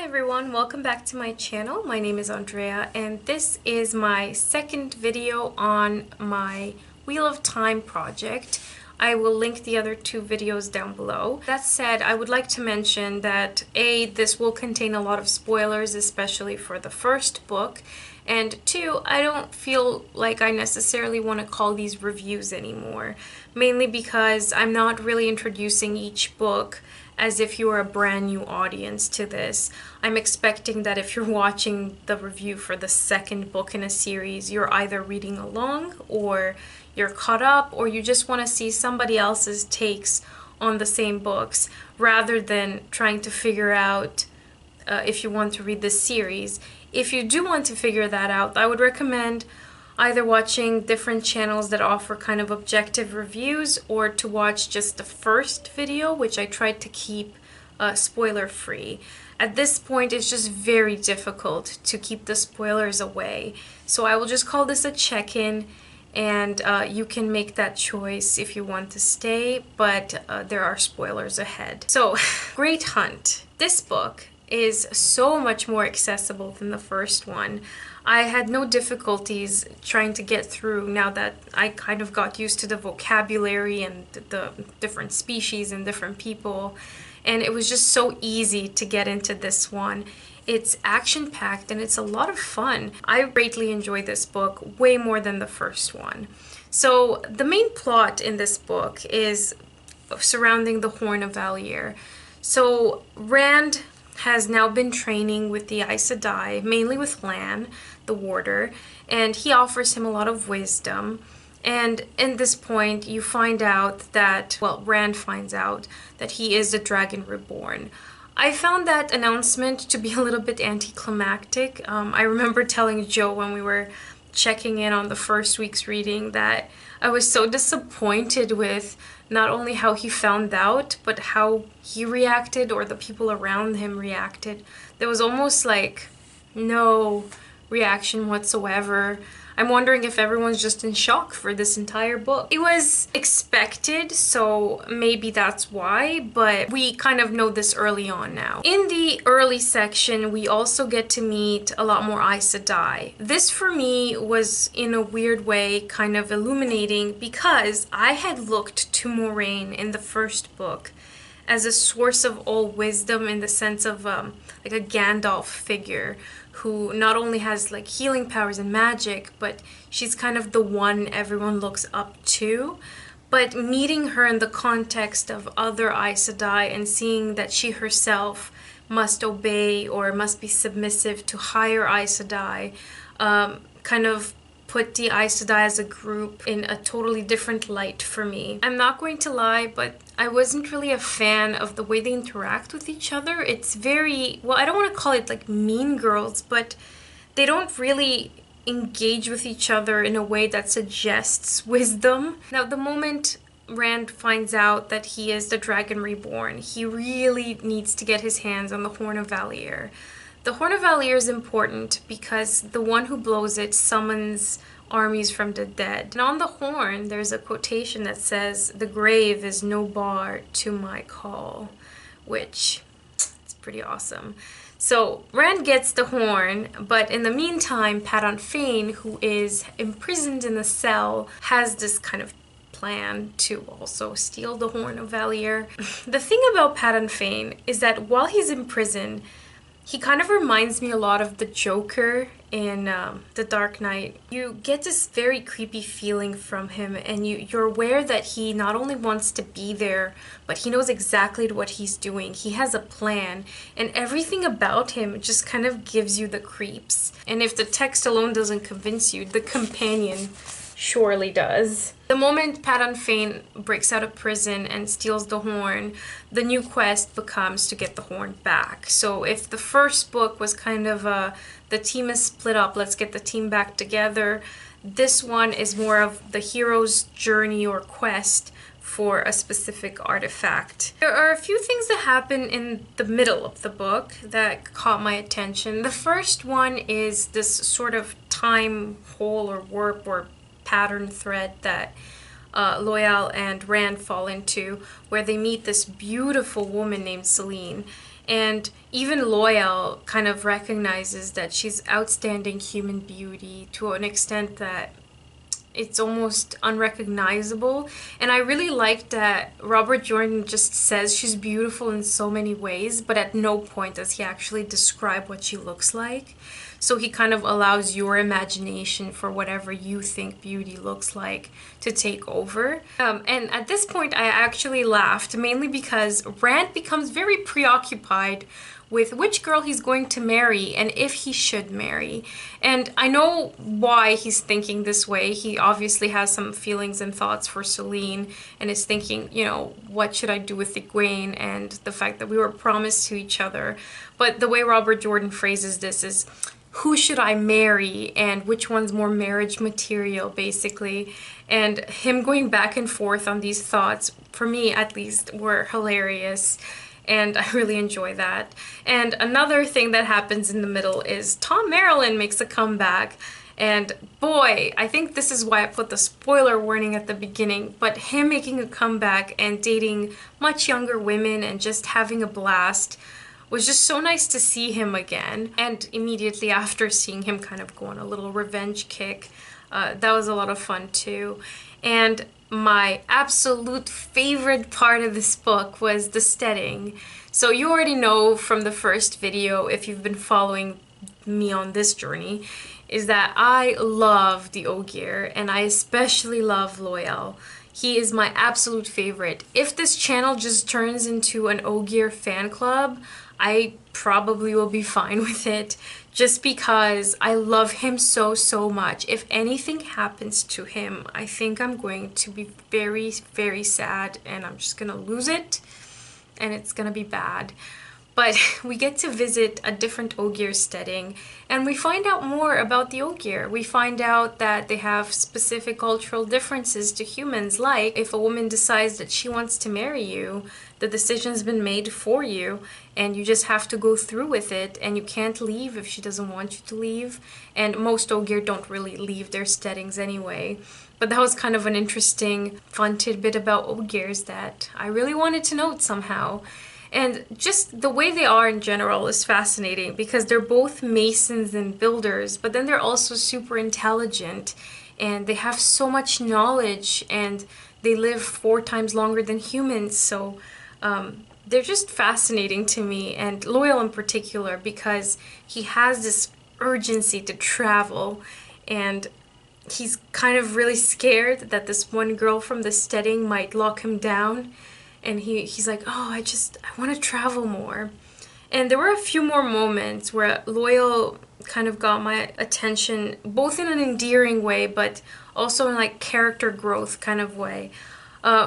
Hi everyone, welcome back to my channel. My name is Andrea and this is my second video on my Wheel of Time project. I will link the other two videos down below. That said, I would like to mention that this will contain a lot of spoilers, especially for the first book, and two, I don't feel like I necessarily want to call these reviews anymore, mainly because I'm not really introducing each book as if you are a brand new audience to this. I'm expecting that if you're watching the review for the second book in a series, you're either reading along or you're caught up or you just want to see somebody else's takes on the same books rather than trying to figure out if you want to read this series. If you do want to figure that out, I would recommend either watching different channels that offer kind of objective reviews or to watch just the first video, which I tried to keep spoiler free. At this point, it's just very difficult to keep the spoilers away. So I will just call this a check-in, and you can make that choice if you want to stay, but there are spoilers ahead. So, Great Hunt. This book is so much more accessible than the first one. I had no difficulties trying to get through now that I kind of got used to the vocabulary and the different species and different people, and it was just so easy to get into this one. It's action-packed and it's a lot of fun. I greatly enjoyed this book way more than the first one. So the main plot in this book is surrounding the Horn of Valier. So Rand has now been training with the Aes Sedai, mainly with Lan, the warder, and he offers him a lot of wisdom. And in this point, you find out that, well, Rand finds out that he is the Dragon Reborn. I found that announcement to be a little bit anticlimactic. I remember telling Joe when we were checking in on the first week's reading that I was so disappointed with not only how he found out, but how he reacted or the people around him reacted. There was almost like no reaction whatsoever. I'm wondering if everyone's just in shock for this entire book. It was expected, so maybe that's why, but we kind of know this early on now. In the early section, we also get to meet a lot more Aes Sedai. This for me was, in a weird way, kind of illuminating because I had looked to Moraine in the first book as a source of all wisdom in the sense of like a Gandalf figure who not only has like healing powers and magic, but she's kind of the one everyone looks up to. But meeting her in the context of other Aes Sedai and seeing that she herself must obey or must be submissive to higher Aes Sedai kind of put the Aes Sedai as a group in a totally different light for me. I'm not going to lie, but I wasn't really a fan of the way they interact with each other. It's very, well, I don't want to call it like Mean Girls, but they don't really engage with each other in a way that suggests wisdom. Now, the moment Rand finds out that he is the Dragon Reborn, he really needs to get his hands on the Horn of Valier. The Horn of Valier is important because the one who blows it summons armies from the dead. And on the horn, there's a quotation that says, "The grave is no bar to my call," which is pretty awesome. So Rand gets the horn, but in the meantime, Padan Fain, who is imprisoned in a cell, has this kind of plan to also steal the Horn of Valier. The thing about Padan Fain is that while he's in prison, he kind of reminds me a lot of the Joker in The Dark Knight. You get this very creepy feeling from him, and you're aware that he not only wants to be there, but he knows exactly what he's doing. He has a plan, and everything about him just kind of gives you the creeps. And if the text alone doesn't convince you, the companion surely does. The moment Padan Fain breaks out of prison and steals the horn, the new quest becomes to get the horn back. So if the first book was kind of the team is split up, let's get the team back together, this one is more of the hero's journey or quest for a specific artifact. There are a few things that happen in the middle of the book that caught my attention. The first one is this sort of time hole or warp or pattern thread that Loial and Rand fall into, where they meet this beautiful woman named Celine. And even Loyal kind of recognizes that she's outstanding human beauty to an extent that it's almost unrecognizable. And I really like that Robert Jordan just says she's beautiful in so many ways, but at no point does he actually describe what she looks like. So he kind of allows your imagination for whatever you think beauty looks like to take over. And at this point, I actually laughed, mainly because Rand becomes very preoccupied with which girl he's going to marry and if he should marry. And I know why he's thinking this way. He obviously has some feelings and thoughts for Celine and is thinking, you know, what should I do with Egwene and the fact that we were promised to each other. But the way Robert Jordan phrases this is, who should I marry and which one's more marriage material, basically. And him going back and forth on these thoughts, for me at least, were hilarious. And I really enjoy that. And another thing that happens in the middle is Tom Maryland makes a comeback. And boy, I think this is why I put the spoiler warning at the beginning, but him making a comeback and dating much younger women and just having a blast was just so nice to see him again. And immediately after seeing him kind of go on a little revenge kick, that was a lot of fun too. And my absolute favorite part of this book was the steading. So you already know from the first video, if you've been following me on this journey, is that I love the Ogier, and I especially love Loyal. He is my absolute favorite. If this channel just turns into an Ogier fan club, I probably will be fine with it, just because I love him so, so much. If anything happens to him, I think I'm going to be very, very sad, and I'm just gonna lose it, and it's gonna be bad. But we get to visit a different Ogier steading, and we find out more about the Ogier. We find out that they have specific cultural differences to humans, like if a woman decides that she wants to marry you, the decision's been made for you, and you just have to go through with it, and you can't leave if she doesn't want you to leave. And most Ogier don't really leave their steadings anyway. But that was kind of an interesting, fun tidbit about Ogiers that I really wanted to note somehow. And just the way they are in general is fascinating because they're both masons and builders, but then they're also super intelligent and they have so much knowledge and they live 4 times longer than humans. So they're just fascinating to me, and Loyal in particular, because he has this urgency to travel and he's kind of really scared that this one girl from the steading might lock him down. And he's like, oh, I want to travel more. And there were a few more moments where Loyal kind of got my attention, both in an endearing way, but also in like character growth kind of way.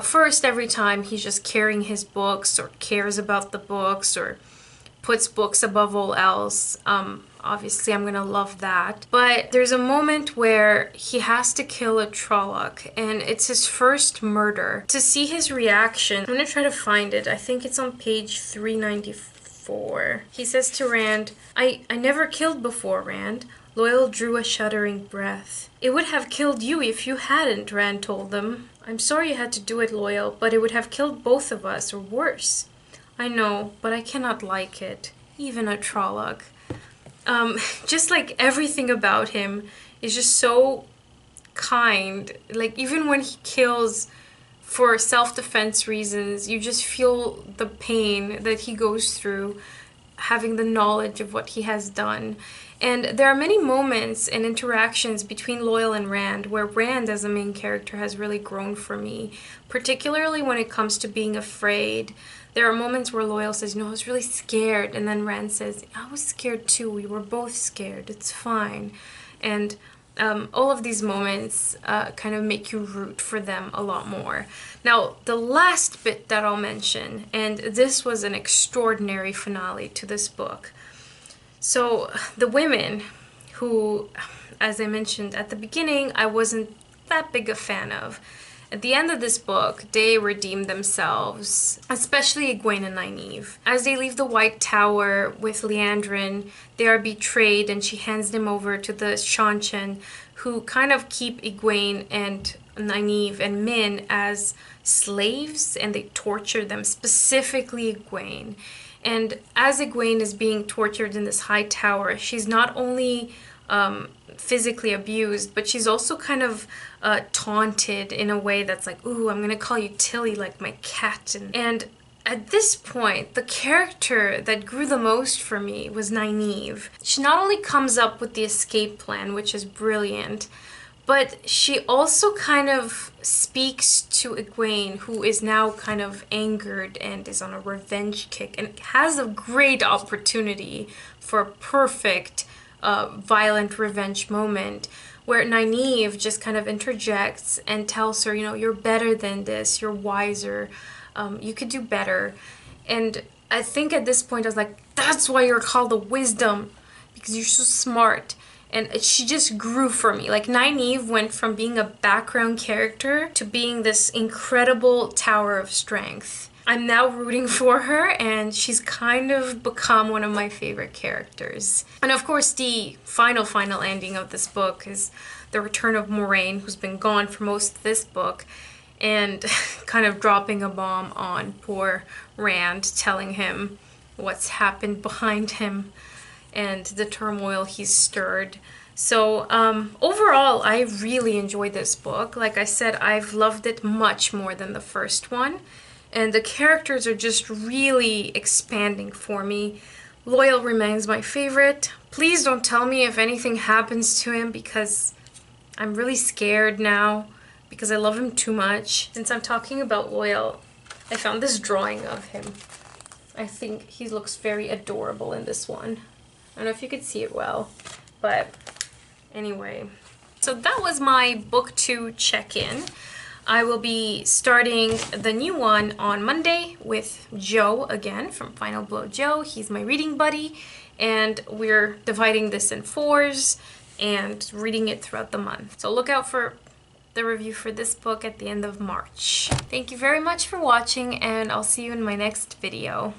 First, every time he's just carrying his books or cares about the books or puts books above all else. Obviously, I'm gonna love that. But there's a moment where he has to kill a Trolloc, and it's his first murder. To see his reaction, I'm gonna try to find it. I think it's on page 394. He says to Rand, I never killed before, Rand. Loyal drew a shuddering breath. It would have killed you if you hadn't, Rand told them. I'm sorry you had to do it, Loyal, but it would have killed both of us, or worse. I know, but I cannot like it. Even a Trolloc. Just like everything about him is just so kind. Like even when he kills for self-defense reasons, you just feel the pain that he goes through having the knowledge of what he has done. And there are many moments and interactions between Loyal and Rand where Rand as a main character has really grown for me, particularly when it comes to being afraid. There are moments where Loyal says, you know, I was really scared, and then Rand says, I was scared too, we were both scared, it's fine. And all of these moments kind of make you root for them a lot more. Now, the last bit that I'll mention, and this was an extraordinary finale to this book. So the women who, as I mentioned at the beginning, I wasn't that big a fan of. At the end of this book, they redeem themselves, especially Egwene and Nynaeve. As they leave the White Tower with Liandrin, they are betrayed and she hands them over to the Seanchan, who kind of keep Egwene and Nynaeve and Min as slaves, and they torture them, specifically Egwene. And as Egwene is being tortured in this high tower, she's not only physically abused, but she's also kind of taunted in a way that's like, ooh, I'm gonna call you Tilly like my cat. And at this point, the character that grew the most for me was Nynaeve. She not only comes up with the escape plan, which is brilliant, but she also kind of speaks to Egwene, who is now kind of angered and is on a revenge kick, and has a great opportunity for a perfect violent revenge moment where Nynaeve just kind of interjects and tells her, you know, you're better than this, you're wiser, you could do better. And I think at this point I was like, that's why you're called the Wisdom, because you're so smart. And she just grew for me. Like, Nynaeve went from being a background character to being this incredible tower of strength. I'm now rooting for her, and she's kind of become one of my favorite characters. And of course, the final ending of this book is the return of Moraine, who's been gone for most of this book, and kind of dropping a bomb on poor Rand, telling him what's happened behind him and the turmoil he's stirred. So overall, I really enjoyed this book. Like I said, I've loved it much more than the first one. And the characters are just really expanding for me. Loyal remains my favorite. Please don't tell me if anything happens to him, because I'm really scared now, because I love him too much. Since I'm talking about Loyal, I found this drawing of him. I think he looks very adorable in this one. I don't know if you could see it well, but anyway. So that was my book 2 check-in. I will be starting the new one on Monday with Joe again from Final Blow Joe. He's my reading buddy, and we're dividing this in 4s and reading it throughout the month. So look out for the review for this book at the end of March. Thank you very much for watching, and I'll see you in my next video.